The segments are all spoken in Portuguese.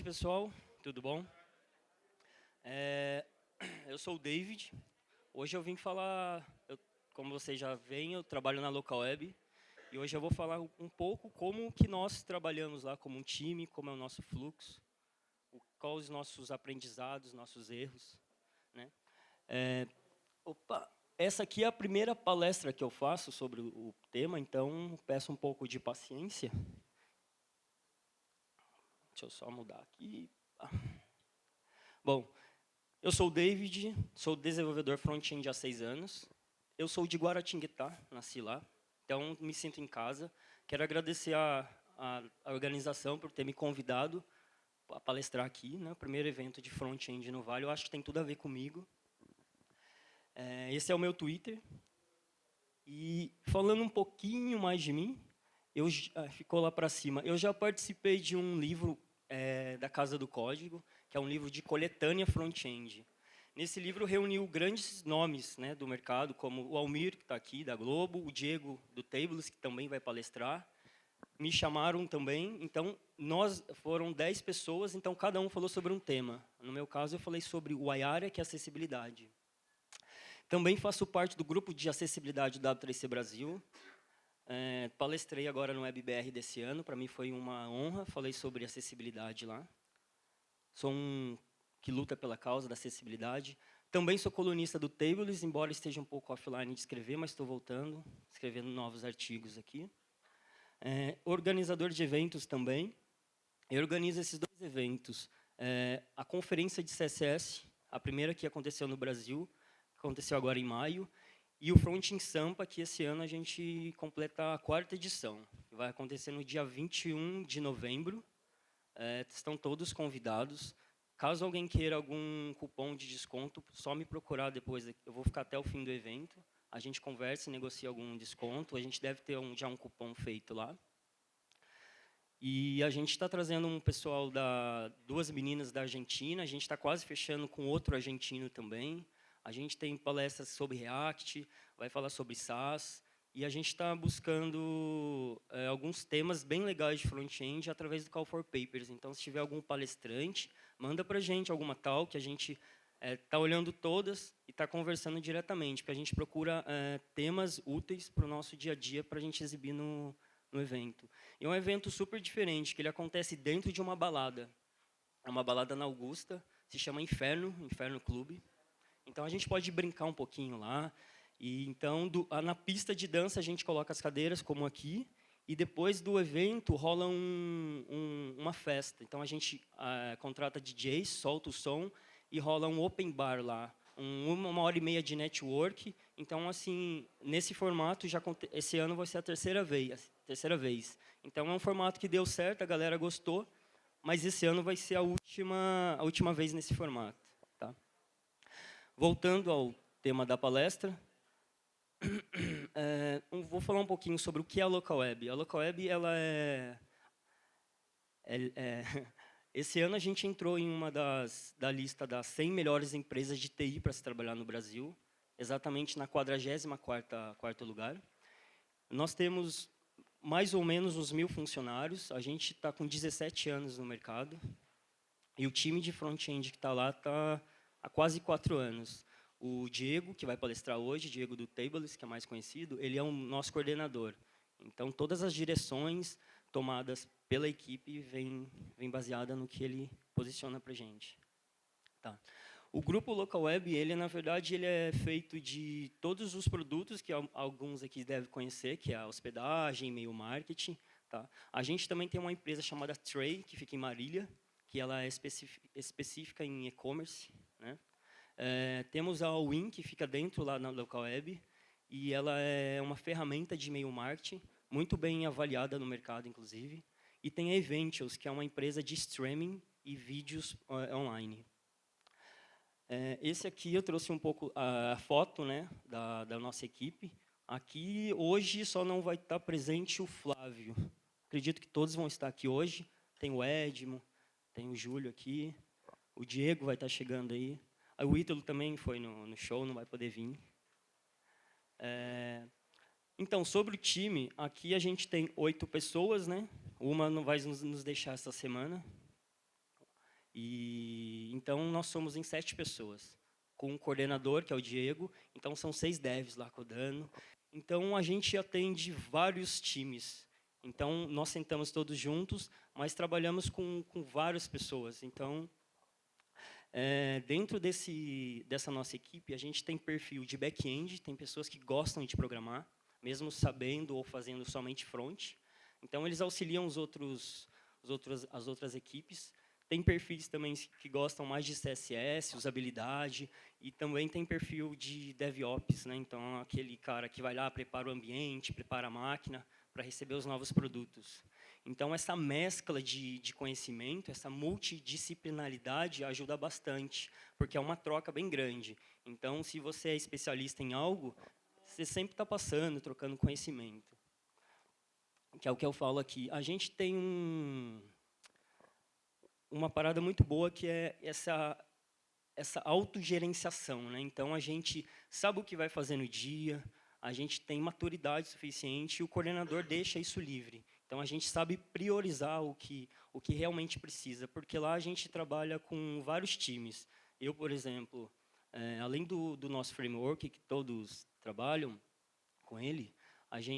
pessoal, tudo bom? É, eu sou o David. Hoje eu vim falar, como vocês já veem, eu trabalho na Local Web e hoje eu vou falar um pouco como que nós trabalhamos lá como um time, como é o nosso fluxo, quais os nossos aprendizados, nossos erros, né? É, essa aqui é a primeira palestra que eu faço sobre o tema, então peço um pouco de paciência. Deixa eu só mudar aqui. Bom, eu sou o David, sou desenvolvedor front-end há 6 anos. Eu sou de Guaratinguetá, nasci lá, então me sinto em casa. Quero agradecer a organização por ter me convidado a palestrar aqui, né, o primeiro evento de front-end no Vale. Eu acho que tem tudo a ver comigo. Esse é o meu Twitter. E falando um pouquinho mais de mim, ficou lá para cima. Eu já participei de um livro da Casa do Código, que é um livro de coletânea front-end. Nesse livro reuniu grandes nomes, né, do mercado, como o Almir, que está aqui, da Globo, o Diego, do Tables, que também vai palestrar. Me chamaram também, então foram 10 pessoas, então cada um falou sobre um tema. No meu caso, eu falei sobre o IARA, que é acessibilidade. Também faço parte do grupo de acessibilidade da W3C Brasil. Palestrei agora no WebBR desse ano, para mim foi uma honra, falei sobre acessibilidade lá. Sou um que luta pela causa da acessibilidade. Também sou colunista do Tables, embora esteja um pouco offline de escrever, mas estou voltando, escrevendo novos artigos aqui. Organizador de eventos também. Eu organizo esses 2 eventos. A conferência de CSS, a primeira que aconteceu no Brasil, aconteceu agora em maio, e o Front em Sampa, que esse ano a gente completa a 4ª edição. Vai acontecer no dia 21 de novembro. Estão todos convidados. Caso alguém queira algum cupom de desconto, só me procurar depois. Eu vou ficar até o fim do evento. A gente conversa e negocia algum desconto. A gente deve ter já um cupom feito lá. E a gente está trazendo um pessoal, 2 meninas da Argentina. A gente está quase fechando com outro argentino também. A gente tem palestras sobre React, vai falar sobre SaaS. E a gente está buscando alguns temas bem legais de front-end através do Call for Papers. Então, se tiver algum palestrante, manda para a gente alguma talk, a gente está olhando todas e está conversando diretamente, porque a gente procura temas úteis para o nosso dia a dia para a gente exibir no evento. E é um evento super diferente, que ele acontece dentro de uma balada. É uma balada na Augusta, se chama Inferno Clube. Então, a gente pode brincar um pouquinho lá. E então, na pista de dança, a gente coloca as cadeiras, como aqui, e depois do evento rola uma festa. Então, a gente contrata DJs, solta o som, e rola um open bar lá, 1h30 de network. Então, assim, nesse formato, esse ano vai ser a terceira vez. Então, é um formato que deu certo, a galera gostou, mas esse ano vai ser a última vez nesse formato. Tá? Voltando ao tema da palestra, vou falar um pouquinho sobre o que é a Local Web. A Local Web, ela esse ano a gente entrou em uma da lista das 100 melhores empresas de TI para se trabalhar no Brasil, exatamente na 44º lugar. Nós temos mais ou menos uns 1.000 funcionários, a gente está com 17 anos no mercado, e o time de front-end que está lá está há quase 4 anos. O Diego, que vai palestrar hoje, Diego do Tables, que é mais conhecido, ele é o nosso coordenador. Então, todas as direções tomadas pela equipe vêm baseada no que ele posiciona para a gente. Tá. O grupo Local Web, na verdade, ele é feito de todos os produtos que alguns aqui devem conhecer, que é a hospedagem, e-mail marketing. Tá. A gente também tem uma empresa chamada Tray, que fica em Marília, que ela é específica em e-commerce, né? Temos a Win, que fica dentro lá na Local Web, e ela é uma ferramenta de e-mail marketing, muito bem avaliada no mercado, inclusive. E tem a Eventials, que é uma empresa de streaming e vídeos online. Esse aqui eu trouxe um pouco a foto, né, da nossa equipe. Aqui, hoje, só não vai estar presente o Flávio. Acredito que todos vão estar aqui hoje. Tem o Edmo, tem o Júlio aqui, o Diego vai estar chegando aí. O Ítalo também foi no show, não vai poder vir. Então, sobre o time, aqui a gente tem 8 pessoas, né? Uma não vai nos deixar essa semana. E então nós somos em 7 pessoas, com um coordenador, que é o Diego, então são 6 devs lá codando. Então a gente atende vários times. Então nós sentamos todos juntos, mas trabalhamos com várias pessoas. Então, dentro dessa nossa equipe, a gente tem perfil de back-end, tem pessoas que gostam de programar, mesmo sabendo ou fazendo somente front. Então eles auxiliam as outras equipes. Tem perfis também que gostam mais de CSS, usabilidade, e também tem perfil de DevOps, né? Então, aquele cara que vai lá, prepara o ambiente, prepara a máquina para receber os novos produtos. Então, essa mescla de conhecimento, essa multidisciplinaridade ajuda bastante, porque é uma troca bem grande. Então, se você é especialista em algo, você sempre está passando, trocando conhecimento. Que é o que eu falo aqui. A gente tem uma parada muito boa que é essa autogerenciação, né? Então a gente sabe o que vai fazer no dia, a gente tem maturidade suficiente e o coordenador deixa isso livre. Então a gente sabe priorizar o que realmente precisa, porque lá a gente trabalha com vários times. Eu, por exemplo, além do nosso framework que todos trabalham com ele,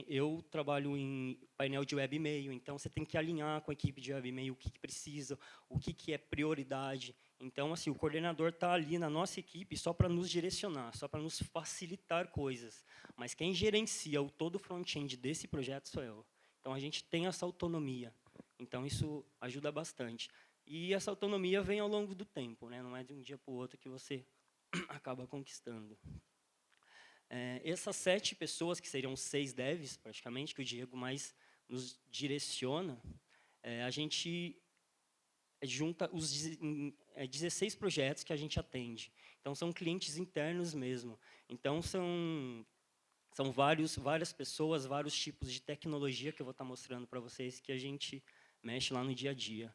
eu trabalho em painel de web e-mail, então você tem que alinhar com a equipe de web e-mail o que precisa, o que é prioridade. Então, assim, o coordenador está ali na nossa equipe só para nos direcionar, só para nos facilitar coisas. Mas quem gerencia todo o front-end desse projeto sou eu. Então, a gente tem essa autonomia. Então, isso ajuda bastante. E essa autonomia vem ao longo do tempo, né? Não é de um dia para o outro que você acaba conquistando. Essas 7 pessoas, que seriam 6 devs, praticamente, que o Diego mais nos direciona, a gente junta os 16 projetos que a gente atende. Então, são clientes internos mesmo. Então, são várias pessoas, vários tipos de tecnologia que eu vou estar mostrando para vocês que a gente mexe lá no dia a dia.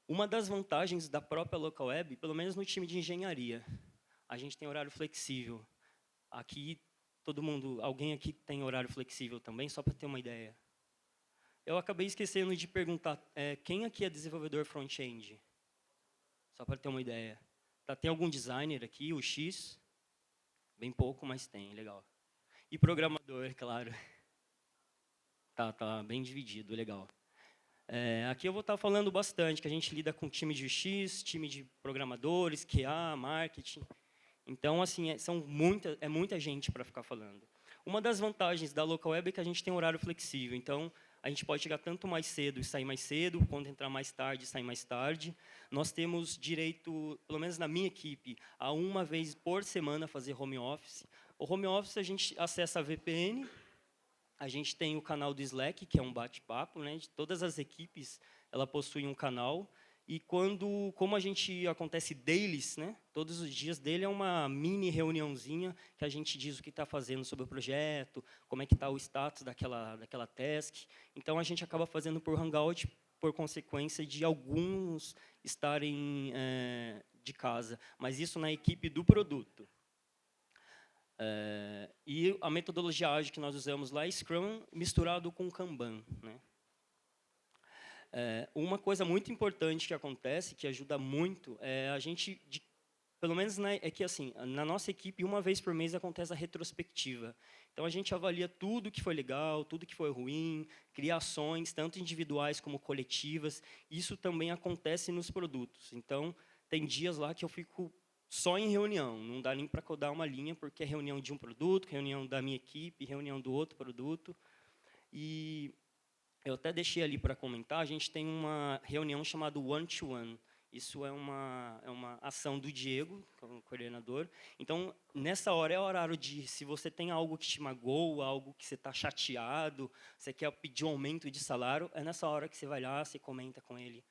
Uma das vantagens da própria Local Web, pelo menos no time de engenharia, a gente tem horário flexível. Aqui, alguém aqui tem horário flexível também, só para ter uma ideia? Eu acabei esquecendo de perguntar, quem aqui é desenvolvedor front-end? Só para ter uma ideia. Tem algum designer aqui, o X? Bem pouco, mas tem, legal. E programador, claro. Tá bem dividido, legal. Aqui eu vou estar falando bastante, que a gente lida com time de X, time de programadores, QA, marketing. Então, assim, é muita gente para ficar falando. Uma das vantagens da Local Web é que a gente tem horário flexível. Então, a gente pode chegar tanto mais cedo e sair mais cedo, quanto entrar mais tarde e sair mais tarde. Nós temos direito, pelo menos na minha equipe, a uma vez por semana fazer home office. O home office a gente acessa a VPN, a gente tem o canal do Slack, que é um bate-papo, né? De todas as equipes, ela possui um canal. E como a gente acontece dailies, né? Todos os dias dele é uma mini reuniãozinha que a gente diz o que está fazendo sobre o projeto, como é que está o status daquela task. Então a gente acaba fazendo por Hangout, por consequência de alguns estarem de casa, mas isso na equipe do produto. E a metodologia ágil que nós usamos lá é Scrum misturado com Kanban, né? Uma coisa muito importante que acontece, que ajuda muito, é a gente, pelo menos é que assim, na nossa equipe, uma vez por mês acontece a retrospectiva. Então a gente avalia tudo que foi legal, tudo que foi ruim, cria ações, tanto individuais como coletivas. Isso também acontece nos produtos. Então tem dias lá que eu fico só em reunião, não dá nem para codar uma linha, porque é reunião de um produto, reunião da minha equipe, reunião do outro produto. E eu até deixei ali para comentar, a gente tem uma reunião chamada one-to-one. Isso é uma ação do Diego, que é o coordenador. Então, nessa hora é o horário de, se você tem algo que te magoa, algo que você está chateado, você quer pedir um aumento de salário, é nessa hora que você vai lá, você comenta com ele.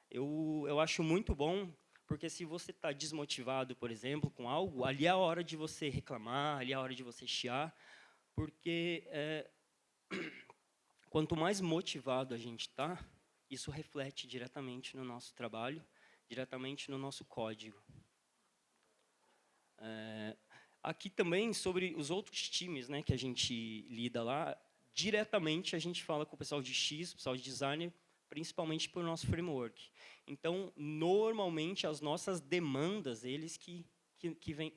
Eu acho muito bom, porque se você está desmotivado, por exemplo, com algo, ali é a hora de você reclamar, ali é a hora de você chiar, porque quanto mais motivado a gente está, isso reflete diretamente no nosso trabalho, diretamente no nosso código. Aqui também, sobre os outros times, né, que a gente lida lá, diretamente a gente fala com o pessoal de X, o pessoal de designer, principalmente por nosso framework. Então, normalmente, as nossas demandas, eles que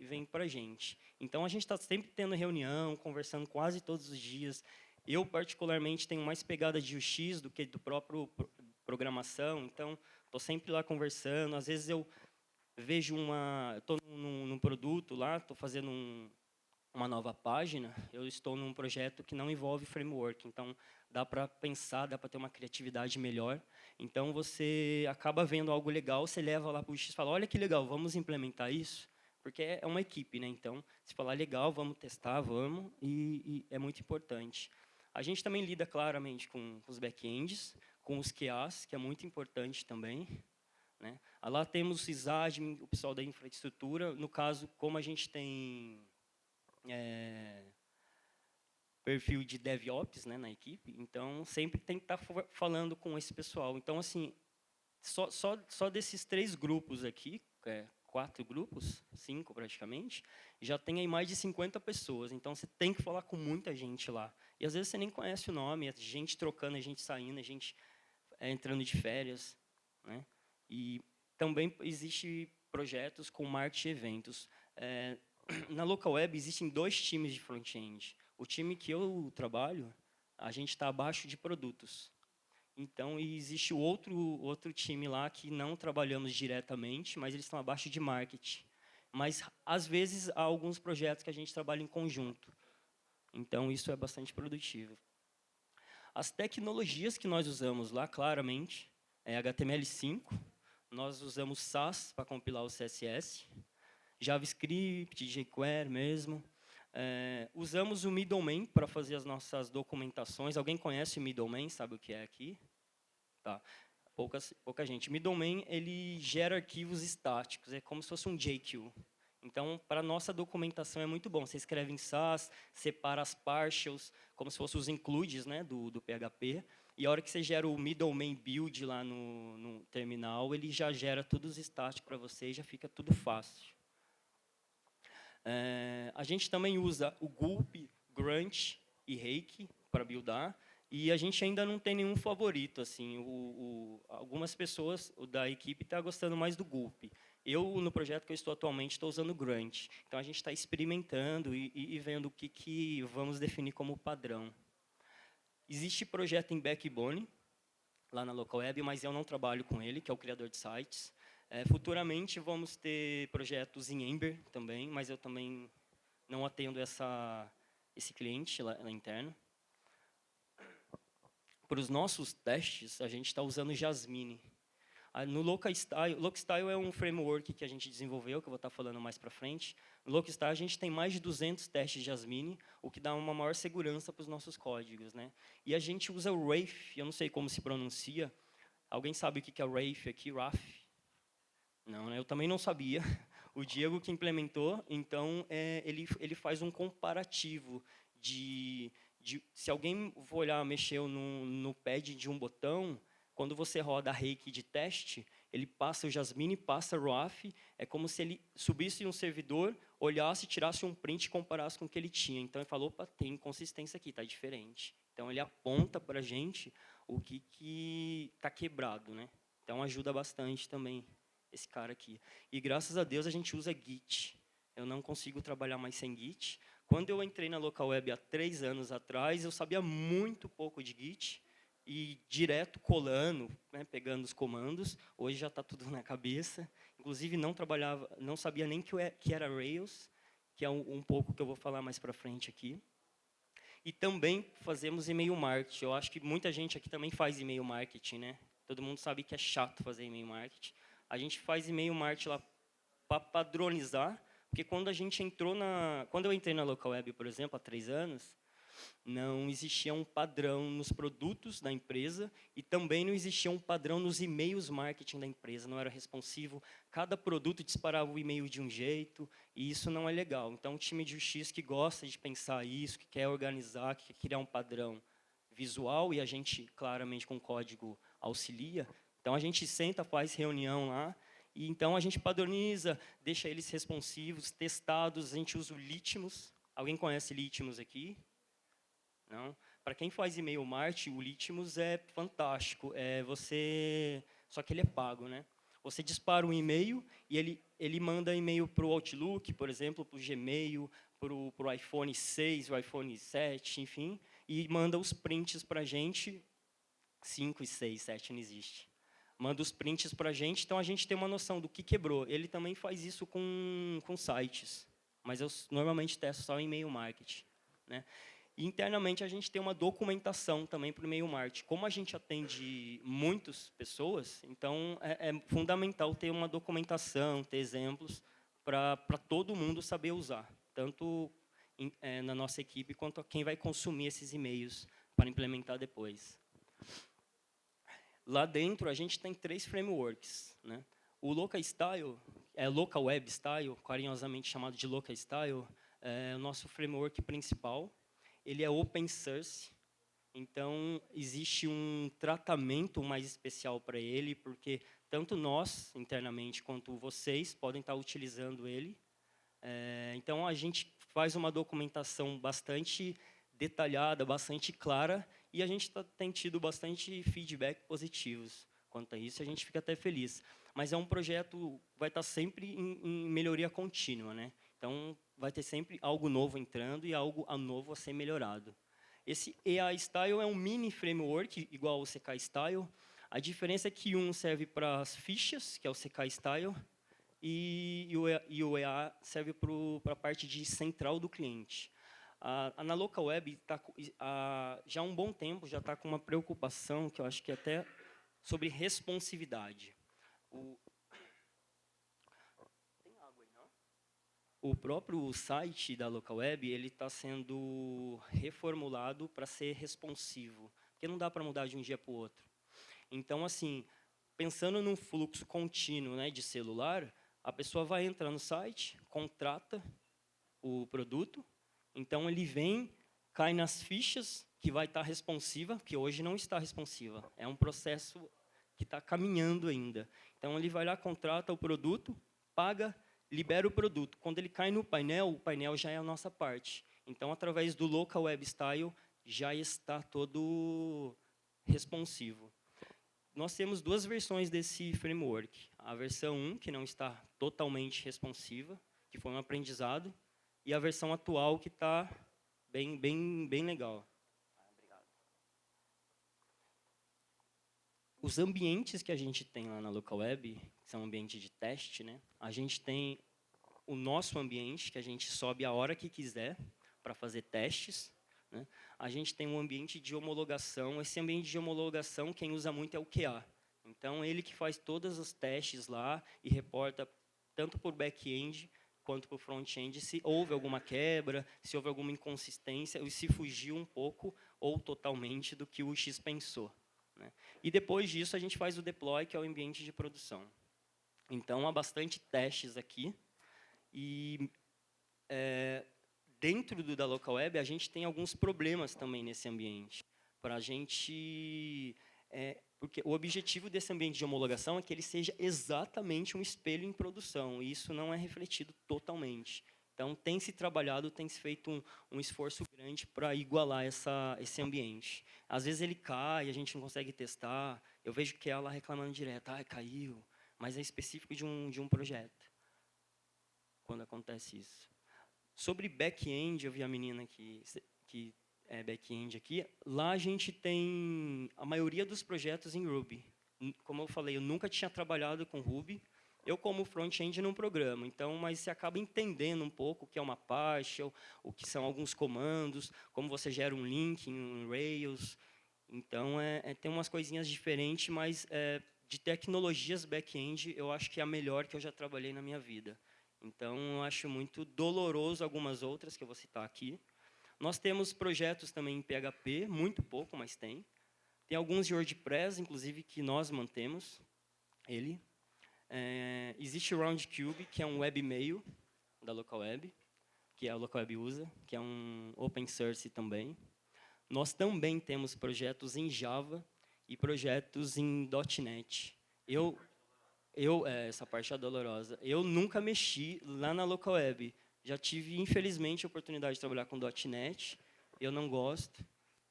vêm para a gente. Então, a gente está sempre tendo reunião, conversando quase todos os dias. Eu, particularmente, tenho mais pegada de UX do que do próprio programação, então, estou sempre lá conversando. Às vezes, eu vejo estou num produto lá, estou fazendo uma nova página, eu estou num projeto que não envolve framework, então dá para pensar, dá para ter uma criatividade melhor. Então, você acaba vendo algo legal, você leva lá para o UX e fala, olha que legal, vamos implementar isso? Porque é uma equipe, né? Então, se falar legal, vamos testar, vamos, e é muito importante. A gente também lida claramente com os back-ends, com os QAs, que é muito importante também, né? Lá temos o sysadmin, o pessoal da infraestrutura. No caso, como a gente tem perfil de DevOps, né, na equipe, então sempre tem que estar falando com esse pessoal. Então, assim, só desses 3 grupos aqui, 4 grupos, 5 praticamente, já tem aí mais de 50 pessoas. Então, você tem que falar com muita gente lá. E, às vezes, você nem conhece o nome, é gente trocando, é gente saindo, é gente entrando de férias, né? E também existe projetos com marketing e eventos. Na Local Web existem 2 times de front-end. O time que eu trabalho, a gente está abaixo de produtos. Então, existe outro time lá que não trabalhamos diretamente, mas eles estão abaixo de marketing. Mas, às vezes, há alguns projetos que a gente trabalha em conjunto. Então, isso é bastante produtivo. As tecnologias que nós usamos lá, claramente, é HTML5, nós usamos Sass para compilar o CSS, JavaScript, jQuery mesmo. Usamos o Middleman para fazer as nossas documentações. Alguém conhece o Middleman? Sabe o que é aqui? Tá. Pouca gente. Middleman, ele gera arquivos estáticos, é como se fosse um JQ. Então, para a nossa documentação é muito bom. Você escreve em Sass, separa as partials, como se fossem os includes, né, do PHP. E a hora que você gera o middleman build lá no terminal, ele já gera tudo estático para você e já fica tudo fácil. A gente também usa o Gulp, Grunt e Rake para buildar. E a gente ainda não tem nenhum favorito. Assim, algumas pessoas da equipe estão gostando mais do Gulp. Eu, no projeto que eu estou atualmente, estou usando o Grunt. Então, a gente está experimentando e vendo o que vamos definir como padrão. Existe projeto em Backbone, lá na Local Web, mas eu não trabalho com ele, que é o criador de sites. Futuramente, vamos ter projetos em Ember também, mas eu também não atendo esse cliente lá interno. Para os nossos testes, a gente está usando Jasmine. No Locstyle é um framework que a gente desenvolveu, que eu vou estar falando mais para frente. No Locstyle, a gente tem mais de 200 testes de Jasmine, o que dá uma maior segurança para os nossos códigos, né? E a gente usa o Wraith, eu não sei como se pronuncia. Alguém sabe o que é o Wraith aqui? Wraith? Não, né? Eu também não sabia. O Diego que implementou, então, ele faz um comparativo se alguém for olhar, mexeu no pad de um botão, quando você roda a rake de teste, ele passa o Jasmine, passa o RAF, é como se ele subisse um servidor, olhasse, tirasse um print e comparasse com o que ele tinha. Então, ele falou, opa, tem inconsistência aqui, está diferente. Então, ele aponta para a gente o que está quebrado, né? Então, ajuda bastante também esse cara aqui. E, graças a Deus, a gente usa Git. Eu não consigo trabalhar mais sem Git. Quando eu entrei na Local Web há 3 anos atrás, eu sabia muito pouco de Git, e direto colando, né, pegando os comandos. Hoje já está tudo na cabeça. Inclusive, não sabia nem que era Rails, que é um pouco que eu vou falar mais para frente aqui. E também fazemos e-mail marketing. Eu acho que muita gente aqui também faz e-mail marketing, né? Todo mundo sabe que é chato fazer e-mail marketing. A gente faz e-mail marketing lá para padronizar, porque quando eu entrei na Local Web, por exemplo, há 3 anos, não existia um padrão nos produtos da empresa e também não existia um padrão nos e-mails marketing da empresa, não era responsivo. Cada produto disparava o e-mail de um jeito e isso não é legal. Então, o time de UX que gosta de pensar isso, que quer organizar, que quer criar um padrão visual e a gente, claramente, com código auxilia. Então, a gente senta, faz reunião lá e então a gente padroniza, deixa eles responsivos, testados. A gente usa o Litmus. Alguém conhece Litmus aqui? Não? para quem faz e-mail marketing, o Litmus é fantástico. Só que ele é pago, né? Você dispara um e-mail e ele manda e-mail para o Outlook, por exemplo, para o Gmail, para o iPhone 6, o iPhone 7, enfim, e manda os prints para a gente. 5 e 6, 7 não existe. Manda os prints para a gente, então a gente tem uma noção do que quebrou. Ele também faz isso com sites, mas eu normalmente testo só em e-mail marketing, né? E internamente a gente tem uma documentação também para o e-mail marketing. Como a gente atende muitas pessoas, então é fundamental ter uma documentação, ter exemplos para todo mundo saber usar, tanto na nossa equipe quanto a quem vai consumir esses e-mails para implementar depois. Lá dentro, a gente tem 3 frameworks, né? O Local Style, Local Web Style, carinhosamente chamado de Local Style, é o nosso framework principal. Ele é open source, então existe um tratamento mais especial para ele, porque tanto nós, internamente, quanto vocês podem estar utilizando ele. Então, a gente faz uma documentação bastante detalhada, bastante clara, e a gente tem tido bastante feedback positivos quanto a isso, a gente fica até feliz. Mas é um projeto que vai estar sempre em melhoria contínua, né? Então, vai ter sempre algo novo entrando e algo novo a ser melhorado. Esse EA Style é um mini framework, igual ao CK Style. A diferença é que um serve para as fichas, que é o CK Style, e o EA serve para a parte de central do cliente. Na Local Web, já há um bom tempo, já está com uma preocupação, que eu acho que é até sobre responsividade. Tem água aí, não? O próprio site da Local Web está sendo reformulado para ser responsivo, porque não dá para mudar de um dia para o outro. Então, assim, pensando num fluxo contínuo, né, de celular, a pessoa vai entrar no site, contrata o produto, então ele vem, cai nas fichas, que vai estar responsiva, que hoje não está responsiva. É um processo que está caminhando ainda. Então ele vai lá, contrata o produto, paga, libera o produto. Quando ele cai no painel, o painel já é a nossa parte. Então, através do Local Web Style, já está todo responsivo. Nós temos 2 versões desse framework. A versão 1, que não está totalmente responsiva, que foi um aprendizado, e a versão atual, que está bem legal. Obrigado. Os ambientes que a gente tem lá na Local Web, que são ambientes de teste, né? A gente tem o nosso ambiente, que a gente sobe a hora que quiser para fazer testes, né? A gente tem um ambiente de homologação. Esse ambiente de homologação, quem usa muito é o QA. Então, ele que faz todos os testes lá e reporta tanto por back-end quanto para o front-end se houve alguma quebra, se houve alguma inconsistência, ou se fugiu um pouco ou totalmente do que o UX pensou, né? E depois disso, a gente faz o deploy, que é o ambiente de produção. Então, há bastante testes aqui. E dentro da Local Web, a gente tem alguns problemas também nesse ambiente. Para a gente... porque o objetivo desse ambiente de homologação é que ele seja exatamente um espelho em produção, e isso não é refletido totalmente. Então, tem se trabalhado, tem se feito um esforço grande para igualar esse ambiente. Às vezes ele cai, a gente não consegue testar. Eu vejo que ela reclamando direto, caiu, mas é específico de um projeto, quando acontece isso. Sobre back-end, eu vi a menina que é back-end aqui. Lá a gente tem a maioria dos projetos em Ruby. Como eu falei, eu nunca tinha trabalhado com Ruby. Eu, como front-end, não programo. Então, mas você acaba entendendo um pouco o que é uma partial, o que são alguns comandos, como você gera um link em Rails. Então, tem umas coisinhas diferentes, mas de tecnologias back-end, eu acho que é a melhor que eu já trabalhei na minha vida. Então, eu acho muito doloroso algumas outras que eu vou citar aqui. Nós temos projetos também em PHP, muito pouco, mas tem. Tem alguns de WordPress, inclusive, que nós mantemos ele. Existe o Roundcube, que é um webmail da Local Web, que a Local Web usa, que é um open source também. Nós também temos projetos em Java e projetos em .NET. Essa parte é dolorosa. Eu nunca mexi lá na Local Web. Já tive, infelizmente, a oportunidade de trabalhar com .NET. Eu não gosto.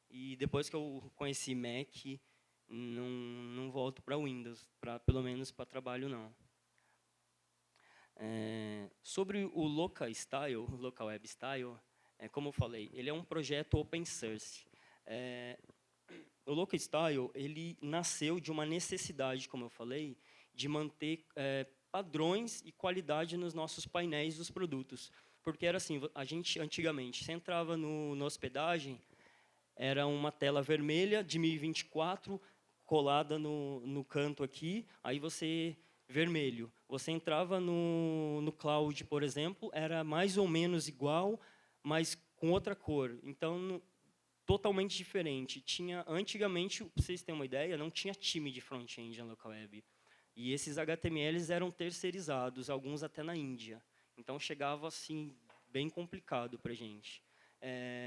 E depois que eu conheci Mac, não volto para Windows, pelo menos para trabalho não. Sobre o Local Style, Local Web Style, como eu falei, ele é um projeto open source. O Local Style, ele nasceu de uma necessidade, como eu falei, de manter padrões e qualidade nos nossos painéis dos produtos. Porque era assim, a gente antigamente, você entrava na hospedagem, era uma tela vermelha de 1024, colada no canto aqui, aí você vermelho. Você entrava no cloud, por exemplo, era mais ou menos igual, mas com outra cor. Então, totalmente diferente. Antigamente, para vocês terem uma ideia, não tinha time de front-end na local web. E esses HTMLs eram terceirizados, alguns até na Índia. Então, chegava assim, bem complicado para a gente.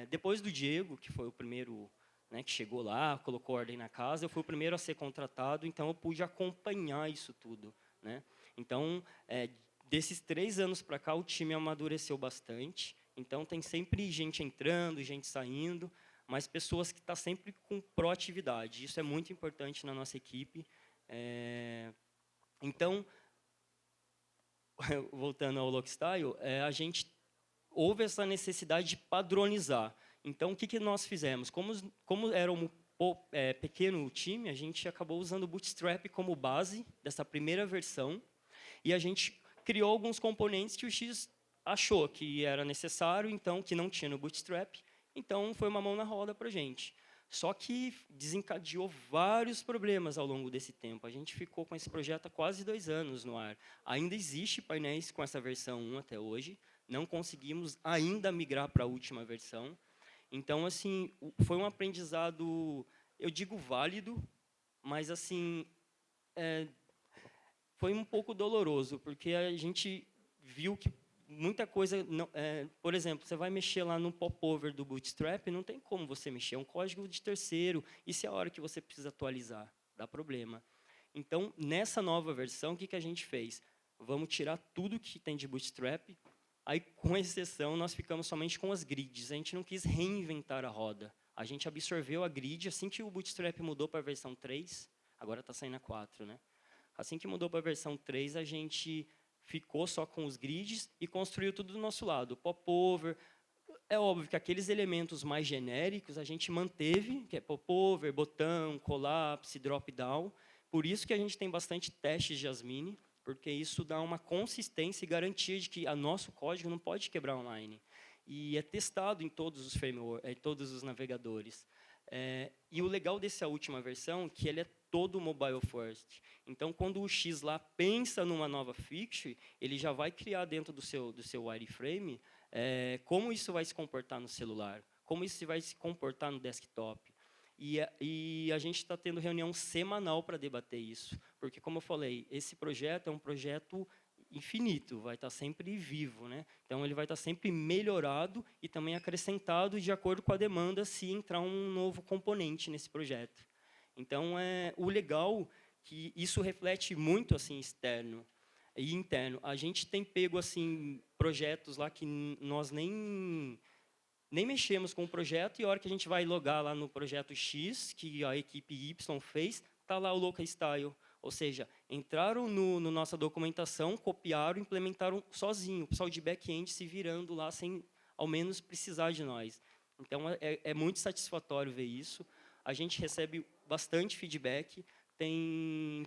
Depois do Diego, que foi o primeiro, né, que chegou lá, colocou ordem na casa, eu fui o primeiro a ser contratado, então eu pude acompanhar isso tudo, né? Então, desses 3 anos para cá, o time amadureceu bastante. Então, tem sempre gente entrando, gente saindo, mas pessoas que estão sempre com proatividade. Isso é muito importante na nossa equipe. Então, voltando ao Lockstyle, a gente houve essa necessidade de padronizar. Então, o que nós fizemos? Como era um pequeno time, a gente acabou usando o Bootstrap como base dessa primeira versão, e a gente criou alguns componentes que o X achou que era necessário, então, que não tinha no Bootstrap, então foi uma mão na roda para a gente. Só que desencadeou vários problemas ao longo desse tempo. A gente ficou com esse projeto há quase 2 anos no ar. Ainda existe painéis com essa versão 1 até hoje. Não conseguimos ainda migrar para a última versão. Então, assim, foi um aprendizado, eu digo válido, mas assim, foi um pouco doloroso, porque a gente viu que muita coisa, por exemplo, você vai mexer lá no popover do Bootstrap, não tem como você mexer, é um código de terceiro, e se é a hora que você precisa atualizar? Dá problema. Então, nessa nova versão, o que a gente fez? Vamos tirar tudo que tem de Bootstrap, aí, com exceção, nós ficamos somente com as grids, a gente não quis reinventar a roda. A gente absorveu a grid, assim que o Bootstrap mudou para a versão 3, agora está saindo a 4, né? Assim que mudou para a versão 3, a gente ficou só com os grids e construiu tudo do nosso lado. Popover, é óbvio que aqueles elementos mais genéricos a gente manteve, que é popover, botão, collapse, drop-down. Por isso que a gente tem bastante testes de Jasmine, porque isso dá uma consistência e garantia de que o nosso código não pode quebrar online. E é testado em todos os frameworks, em todos os navegadores. E o legal dessa última versão é que ele é todo mobile first. Então, quando o X lá pensa numa nova feature, ele já vai criar dentro do seu wireframe como isso vai se comportar no celular, como isso vai se comportar no desktop. E a gente está tendo reunião semanal para debater isso, porque, como eu falei, esse projeto é um projeto infinito, vai estar sempre vivo, né? Então, ele vai estar sempre melhorado e também acrescentado de acordo com a demanda se entrar um novo componente nesse projeto. Então, o legal que isso reflete muito assim externo e interno. A gente tem pego assim projetos lá que nós nem mexemos com o projeto, e a hora que a gente vai logar lá no projeto X, que a equipe Y fez, está lá o Local Style. Ou seja, entraram no nossa documentação, copiaram, implementaram sozinho, o pessoal de back-end se virando lá sem, ao menos, precisar de nós. Então, é muito satisfatório ver isso. A gente recebe bastante feedback, tem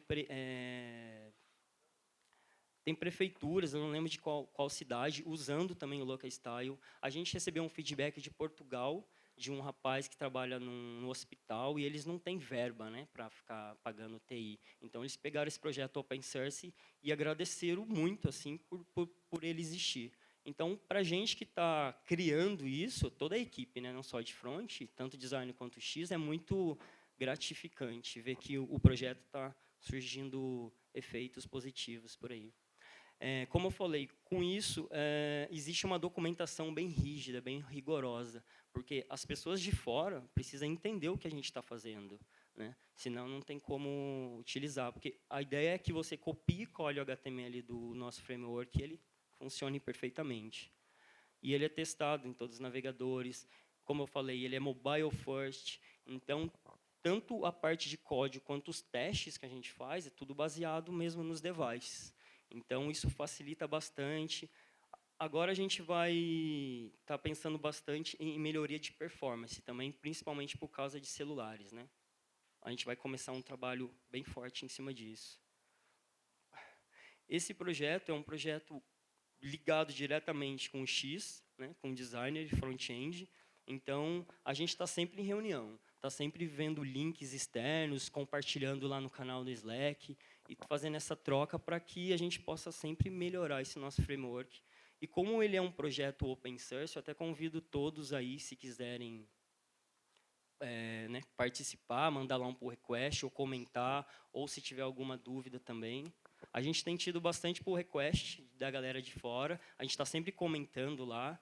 prefeituras, eu não lembro de qual cidade, usando também o Local Style. A gente recebeu um feedback de Portugal, de um rapaz que trabalha no hospital, e eles não têm verba, né, para ficar pagando TI. Então, eles pegaram esse projeto open source e agradeceram muito assim, por ele existir. Então, para a gente que está criando isso, toda a equipe, né, não só de front, tanto design quanto X, é muito gratificante ver que o projeto está surgindo efeitos positivos por aí. Como eu falei, com isso, existe uma documentação bem rígida, bem rigorosa, porque as pessoas de fora precisam entender o que a gente está fazendo, né? Senão não tem como utilizar, porque a ideia é que você copie e colhe o HTML do nosso framework e ele funcione perfeitamente. E ele é testado em todos os navegadores. como eu falei, ele é mobile first, então tanto a parte de código quanto os testes que a gente faz é tudo baseado mesmo nos devices. Então isso facilita bastante. Agora a gente vai estar pensando bastante em melhoria de performance também, principalmente por causa de celulares, né? A gente vai começar um trabalho bem forte em cima disso. Esse projeto é um projeto ligado diretamente com o X, né, com o designer de front-end. Então, a gente está sempre em reunião, está sempre vendo links externos, compartilhando lá no canal do Slack e fazendo essa troca para que a gente possa sempre melhorar esse nosso framework. E como ele é um projeto open source, eu até convido todos aí, se quiserem né, participar, mandar lá um pull request ou comentar, ou se tiver alguma dúvida também. A gente tem tido bastante pull request da galera de fora, a gente está sempre comentando lá.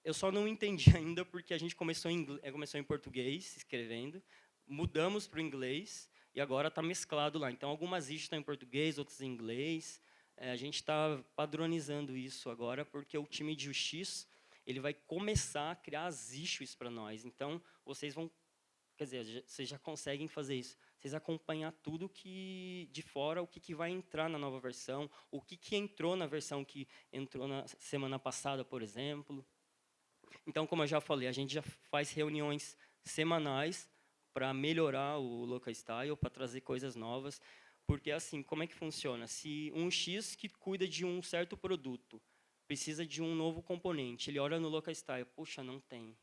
Eu só não entendi ainda porque a gente começou em português, escrevendo, mudamos para o inglês e agora está mesclado lá. Então, algumas issues estão em português, outras em inglês. A gente está padronizando isso agora porque o time de UX ele vai começar a criar as issues para nós. Então, vocês vão, quer dizer, vocês já conseguem fazer isso. Vocês acompanhar tudo que de fora, o que vai entrar na nova versão, o que entrou na versão que entrou na semana passada, por exemplo. Então, como eu já falei, a gente já faz reuniões semanais para melhorar o local style, para trazer coisas novas. Porque, assim, como é que funciona? Se um X que cuida de um certo produto precisa de um novo componente, ele olha no local style, puxa, não tem.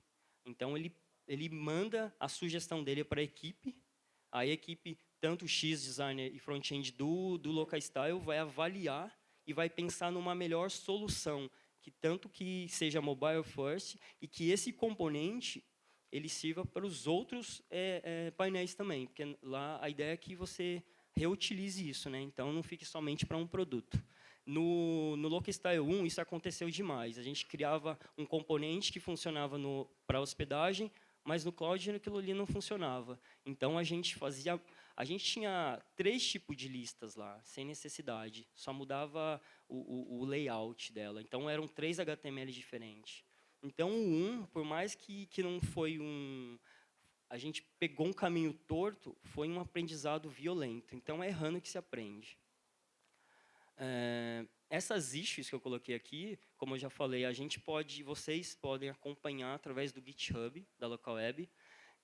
Então, ele manda a sugestão dele para a equipe, tanto o X designer e front-end do local style, vai avaliar e vai pensar numa melhor solução, que tanto que seja mobile first e que esse componente ele sirva para os outros painéis também, porque lá a ideia é que você reutilize isso, né? Então não fique somente para um produto. No Locastyle 1, isso aconteceu demais. A gente criava um componente que funcionava para hospedagem, mas no cloud aquilo ali não funcionava. Então a gente tinha 3 tipos de listas lá, sem necessidade. Só mudava o layout dela. Então eram 3 HTML diferentes. Então o 1, por mais que não foi a gente pegou um caminho torto, foi um aprendizado violento. Então é errando que se aprende. Essas issues que eu coloquei aqui, como eu já falei, vocês podem acompanhar através do GitHub da Local Web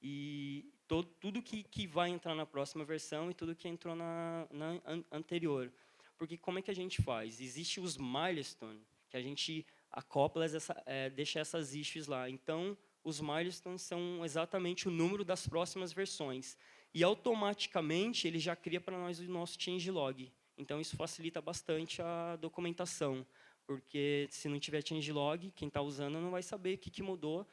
e tudo que vai entrar na próxima versão e tudo que entrou na anterior. Porque como é que a gente faz? Existe os milestones, que a gente acopla, deixa essas issues lá. Então, os milestones são exatamente o número das próximas versões. E, automaticamente, ele já cria para nós o nosso changelog. Então, isso facilita bastante a documentação, porque se não tiver changelog, quem está usando não vai saber o que mudou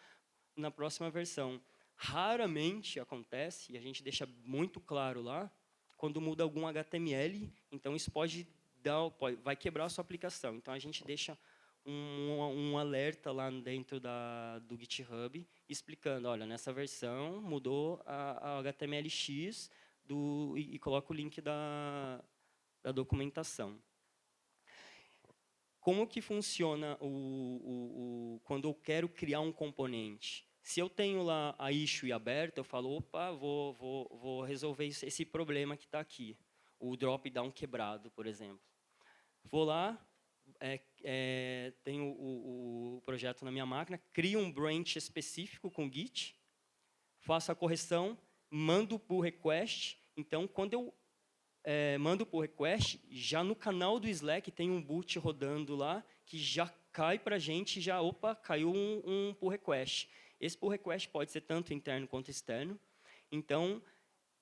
na próxima versão. Raramente acontece, e a gente deixa muito claro lá, quando muda algum HTML, então isso vai quebrar a sua aplicação. Então, a gente deixa um alerta lá dentro do GitHub, explicando, olha, nessa versão mudou a HTML_X e coloca o link da documentação. Como que funciona quando eu quero criar um componente? Se eu tenho lá a issue aberta, eu falo, opa, vou resolver esse problema que está aqui. O drop-down quebrado, por exemplo. Vou lá, tenho o projeto na minha máquina, crio um branch específico com Git, faço a correção, mando o pull request. Então, quando eu mando pull request, já no canal do Slack tem um boot rodando lá, que já cai para a gente, opa, caiu um pull request. Esse pull request pode ser tanto interno quanto externo. Então,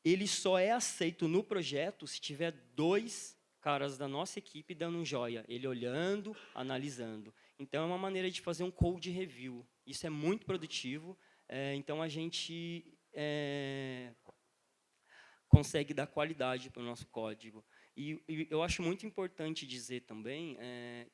ele só é aceito no projeto se tiver 2 caras da nossa equipe dando um joia, ele olhando, analisando. Então, é uma maneira de fazer um code review. Isso é muito produtivo. Então, a gente consegue dar qualidade para o nosso código. E eu acho muito importante dizer também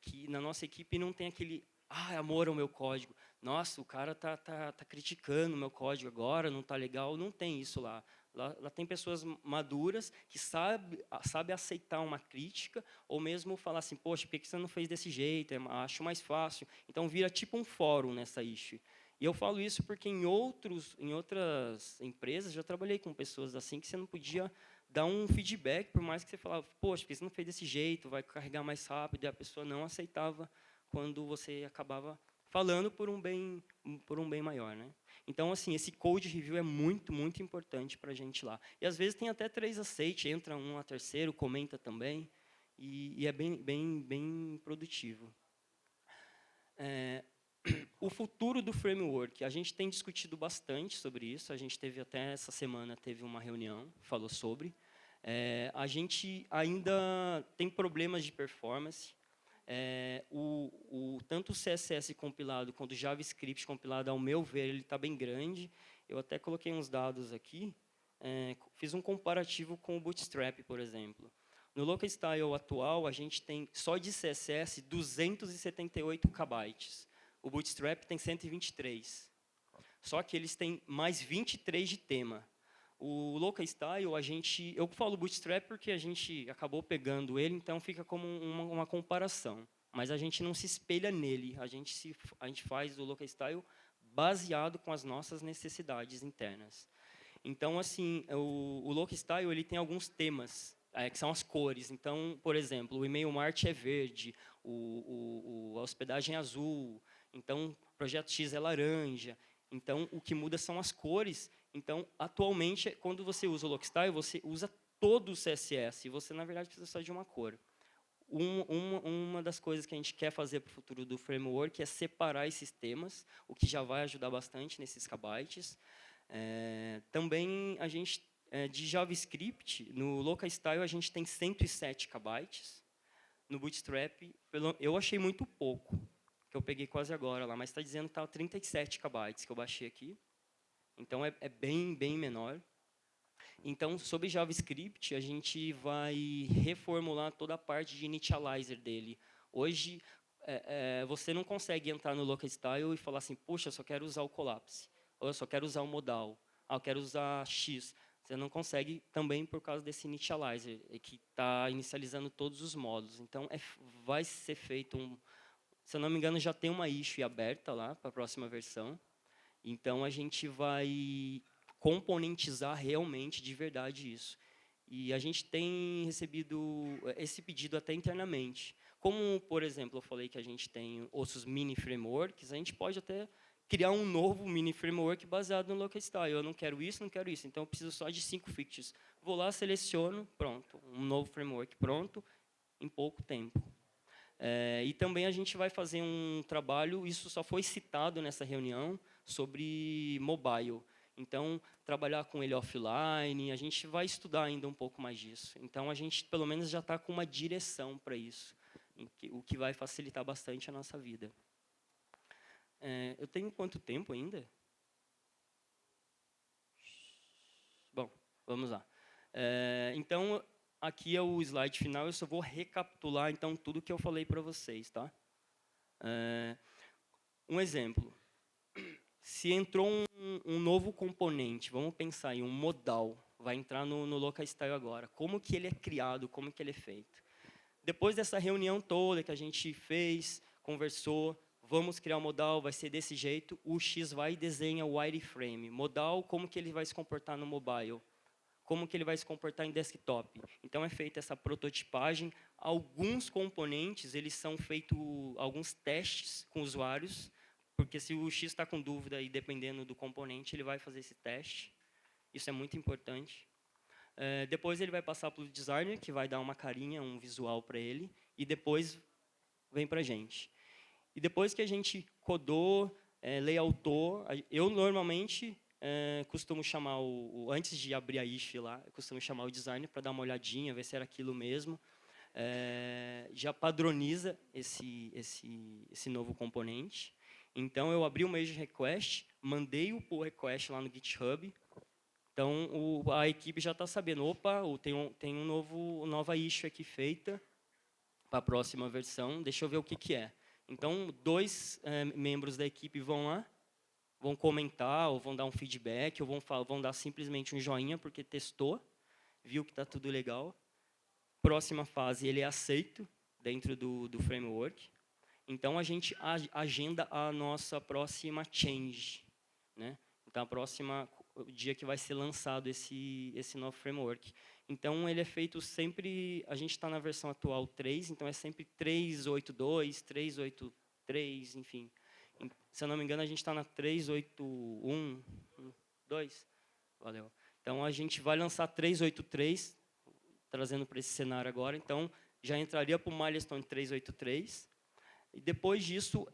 que na nossa equipe não tem aquele amor ao meu código. Nossa, o cara tá criticando o meu código agora, não está legal. Não tem isso lá. Lá tem pessoas maduras que sabe aceitar uma crítica ou mesmo falar assim, poxa, por que você não fez desse jeito? Acho mais fácil. Então, vira tipo um fórum nessa issue. E eu falo isso porque em outras empresas já trabalhei com pessoas assim que você não podia dar um feedback, por mais que você falava, poxa, porque você não fez desse jeito, vai carregar mais rápido, e a pessoa não aceitava quando você acabava falando por um bem maior, né? Então, assim, esse code review é muito, muito importante para a gente lá. E às vezes tem até 3 aceites, entra um a terceiro, comenta também, e é bem produtivo. O futuro do framework, a gente tem discutido bastante sobre isso, a gente teve até essa semana, teve uma reunião, falou sobre. A gente ainda tem problemas de performance, tanto o CSS compilado quanto o JavaScript compilado, ao meu ver, ele está bem grande. Eu até coloquei uns dados aqui, fiz um comparativo com o Bootstrap, por exemplo. No Locastyle atual, a gente tem, só de CSS, 278 KB. O Bootstrap tem 123. Só que eles têm mais 23 de tema. O Locastyle, eu falo Bootstrap porque a gente acabou pegando ele, então fica como uma comparação. Mas a gente não se espelha nele, a gente faz o Locastyle baseado com as nossas necessidades internas. Então, assim, o Locastyle ele tem alguns temas, que são as cores. Então, por exemplo, o e-mail Mart é verde, a hospedagem é azul, então o projeto X é laranja. Então, o que muda são as cores. Então, atualmente, quando você usa o Locastyle, você usa todo o CSS. E você, na verdade, precisa só de uma cor. Uma das coisas que a gente quer fazer para o futuro do framework é separar esses temas, o que já vai ajudar bastante nesses kbytes. Também, de JavaScript, no Locastyle, a gente tem 107 kbytes. No Bootstrap, eu achei muito pouco, que eu peguei quase agora lá, mas está dizendo que está 37 kbytes que eu baixei aqui. Então, é bem menor. Então, sobre JavaScript, a gente vai reformular toda a parte de initializer dele. Hoje, você não consegue entrar no Locastyle e falar assim, puxa, eu só quero usar o collapse, ou eu só quero usar o modal, eu quero usar X. Você não consegue também por causa desse initializer, que está inicializando todos os módulos. Então, vai ser feito se eu não me engano, já tem uma issue aberta lá para a próxima versão. Então, a gente vai componentizar realmente, de verdade, isso. E a gente tem recebido esse pedido até internamente. Como, por exemplo, eu falei que a gente tem outros mini frameworks, a gente pode até criar um novo mini framework baseado no Locastyle. Eu não quero isso, então eu preciso só de 5 features. Vou lá, seleciono, pronto, um novo framework pronto, em pouco tempo. E também a gente vai fazer um trabalho, isso só foi citado nessa reunião, sobre mobile. Então, trabalhar com ele offline, a gente vai estudar ainda um pouco mais disso. Então, a gente, pelo menos, já está com uma direção para isso, o que vai facilitar bastante a nossa vida. Eu tenho quanto tempo ainda? Bom, vamos lá. Então, aqui é o slide final, eu só vou recapitular, então, tudo que eu falei para vocês. Tá? Um exemplo. Se entrou um novo componente, vamos pensar em um modal, vai entrar no Locastyle agora. Como que ele é criado, como que ele é feito? Depois dessa reunião toda que a gente fez, conversou, vamos criar um modal, vai ser desse jeito, o X vai e desenha o wireframe. Modal, como que ele vai se comportar no mobile? Como que ele vai se comportar em desktop? Então, é feita essa prototipagem. Alguns componentes, eles são feitos alguns testes com usuários, porque se o X está com dúvida e dependendo do componente, ele vai fazer esse teste. Isso é muito importante. Depois ele vai passar para o designer, que vai dar uma carinha, um visual para ele, e depois vem para a gente. E depois que a gente codou, layoutou, eu normalmente costumo chamar, antes de abrir a issue lá, eu costumo chamar o designer para dar uma olhadinha, ver se era aquilo mesmo. Já padroniza esse novo componente. Então, eu abri o merge request, mandei o pull request lá no GitHub. Então, a equipe já está sabendo, opa, tem nova issue aqui feita para a próxima versão, deixa eu ver o que é. Então, 2 membros da equipe vão lá, vão comentar, ou vão dar um feedback, ou vão dar simplesmente um joinha, porque testou, viu que está tudo legal. Próxima fase, ele é aceito dentro do framework. Então, a gente agenda a nossa próxima change, né? Então, o dia que vai ser lançado esse novo framework. Então, ele é feito sempre, a gente está na versão atual 3, então é sempre 3.8.2, 3.8.3, enfim. Se eu não me engano, a gente está na 3.8.1.2. Valeu. Então, a gente vai lançar 3.8.3, trazendo para esse cenário agora. Então, já entraria para o milestone 3.8.3. E depois disso,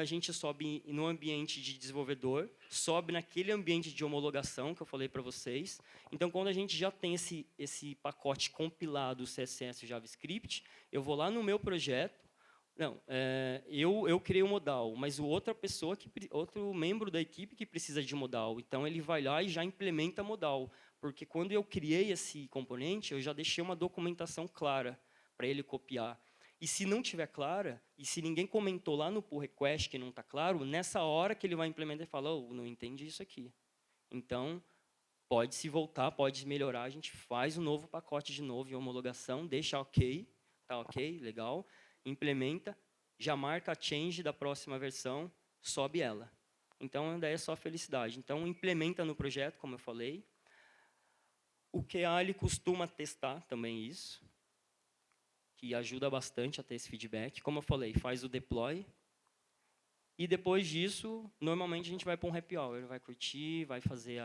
a gente sobe no ambiente de desenvolvedor, sobe naquele ambiente de homologação que eu falei para vocês. Então, quando a gente já tem esse pacote compilado, CSS e JavaScript, eu vou lá no meu projeto. Não, eu criei o modal, mas outro membro da equipe que precisa de modal. Então, ele vai lá e já implementa modal. Porque quando eu criei esse componente, eu já deixei uma documentação clara para ele copiar. E se não tiver clara, e se ninguém comentou lá no pull request que não está claro, nessa hora que ele vai implementar, ele fala, oh, não entendi isso aqui. Então, pode se voltar, pode melhorar, a gente faz um novo pacote de novo, em homologação, deixa ok, tá ok, legal, implementa, já marca a change da próxima versão, sobe ela. Então, daí é só felicidade. Então, implementa no projeto, como eu falei. O QA, ele costuma testar também isso, que ajuda bastante a ter esse feedback. Como eu falei, faz o deploy. E depois disso, normalmente a gente vai para um happy hour, vai curtir, vai fazer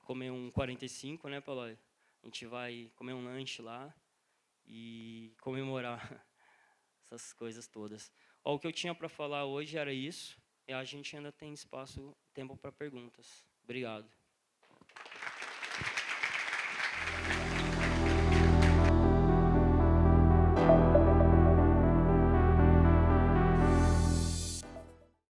comer um 45, né, Paulo? A gente vai comer um lanche lá e comemorar essas coisas todas. Ó, o que eu tinha para falar hoje era isso. E a gente ainda tem tempo para perguntas. Obrigado.